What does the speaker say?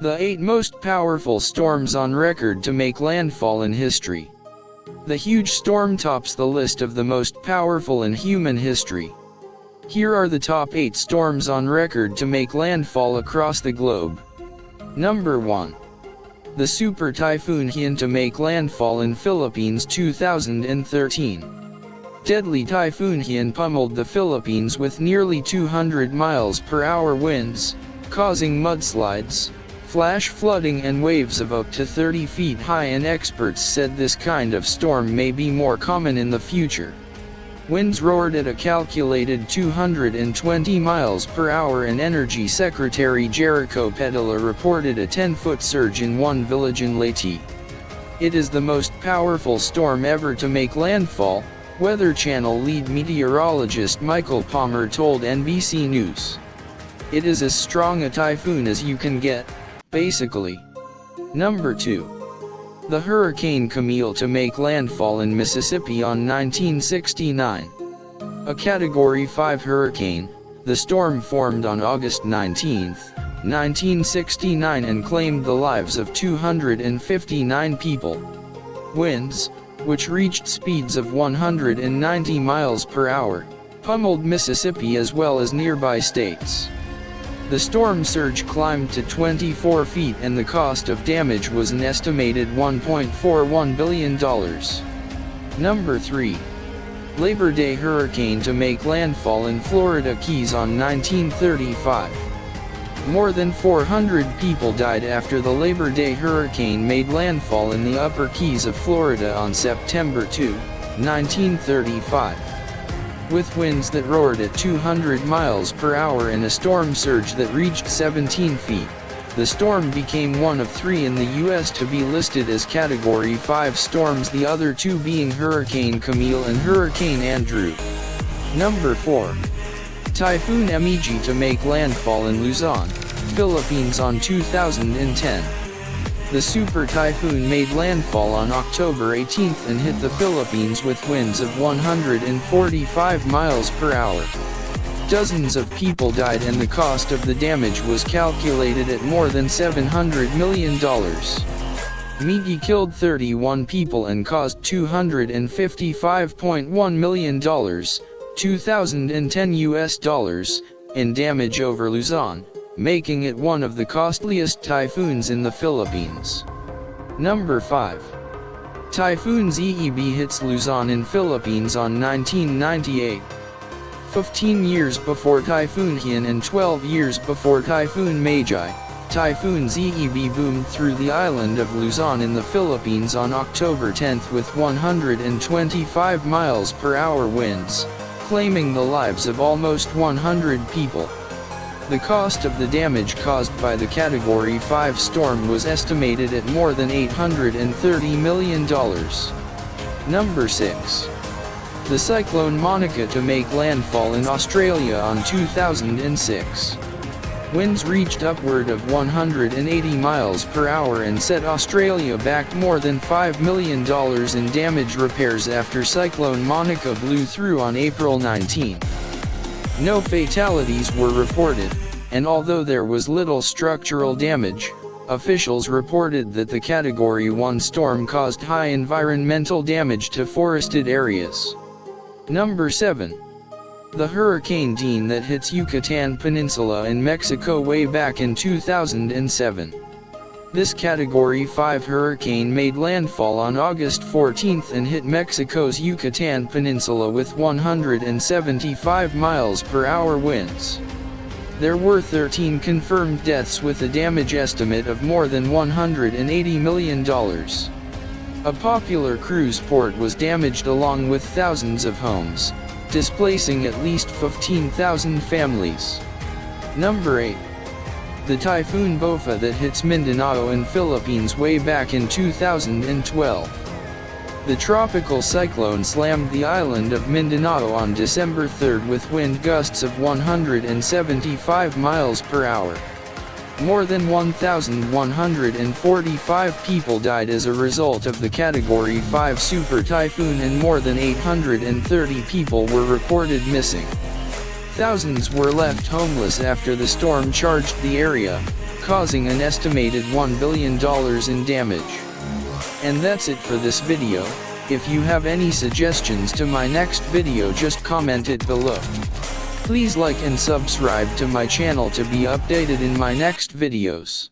The 8 most powerful storms on record to make landfall in history. The huge storm tops the list of the most powerful in human history. Here are the top 8 storms on record to make landfall across the globe. Number 1. The Super Typhoon Haiyan to make landfall in Philippines 2013. Deadly Typhoon Haiyan pummeled the Philippines with nearly 200 miles per hour winds, causing mudslides, flash flooding and waves of up to 30 feet high, and experts said this kind of storm may be more common in the future. Winds roared at a calculated 220 miles per hour, and Energy Secretary Jericho Petilla reported a 10-foot surge in one village in Leyte. It is the most powerful storm ever to make landfall, Weather Channel lead meteorologist Michael Palmer told NBC News. It is as strong a typhoon as you can get, basically. Number 2. The Hurricane Camille to make landfall in Mississippi on 1969. A Category 5 hurricane, the storm formed on August 19, 1969 and claimed the lives of 259 people. Winds, which reached speeds of 190 miles per hour, pummeled Mississippi as well as nearby states. The storm surge climbed to 24 feet and the cost of damage was an estimated $1.41 billion. Number 3. Labor Day hurricane to make landfall in Florida Keys on 1935. More than 400 people died after the Labor Day hurricane made landfall in the Upper Keys of Florida on September 2, 1935. With winds that roared at 200 miles per hour and a storm surge that reached 17 feet, the storm became one of 3 in the U.S. to be listed as Category 5 storms, the other 2 being Hurricane Camille and Hurricane Andrew. Number 4. Typhoon Haiyan to make landfall in Luzon, Philippines on 2010. The Super Typhoon made landfall on October 18 and hit the Philippines with winds of 145 miles per hour. Dozens of people died and the cost of the damage was calculated at more than $700 million. Haiyan killed 31 people and caused $255.1 million, 2010 US dollars, in damage over Luzon, making it one of the costliest typhoons in the Philippines. Number 5. Typhoon Zeeb hits Luzon in Philippines on 1998. 15 years before Typhoon Haiyan and 12 years before Typhoon Magi, Typhoon Zeeb boomed through the island of Luzon in the Philippines on October 10 with 125 miles per hour winds, claiming the lives of almost 100 people. The cost of the damage caused by the Category 5 storm was estimated at more than $830 million. Number 6. The Cyclone Monica to make landfall in Australia on 2006. Winds reached upward of 180 miles per hour and set Australia back more than $5 million in damage repairs after Cyclone Monica blew through on April 19. No fatalities were reported, and although there was little structural damage, officials reported that the Category 1 storm caused high environmental damage to forested areas. Number 7. The Hurricane Dean that hits Yucatan Peninsula in Mexico way back in 2007. This Category 5 hurricane made landfall on August 14 and hit Mexico's Yucatan Peninsula with 175 miles per hour winds. There were 13 confirmed deaths with a damage estimate of more than $180 million. A popular cruise port was damaged along with thousands of homes, displacing at least 15,000 families. Number 8. The Typhoon Bopha that hits Mindanao in Philippines way back in 2012. The tropical cyclone slammed the island of Mindanao on December 3 with wind gusts of 175 miles per hour. More than 1,145 people died as a result of the Category 5 super typhoon and more than 830 people were reported missing. Thousands were left homeless after the storm charged the area, causing an estimated $1 billion in damage. And that's it for this video. If you have any suggestions to my next video, just comment it below. Please like and subscribe to my channel to be updated in my next videos.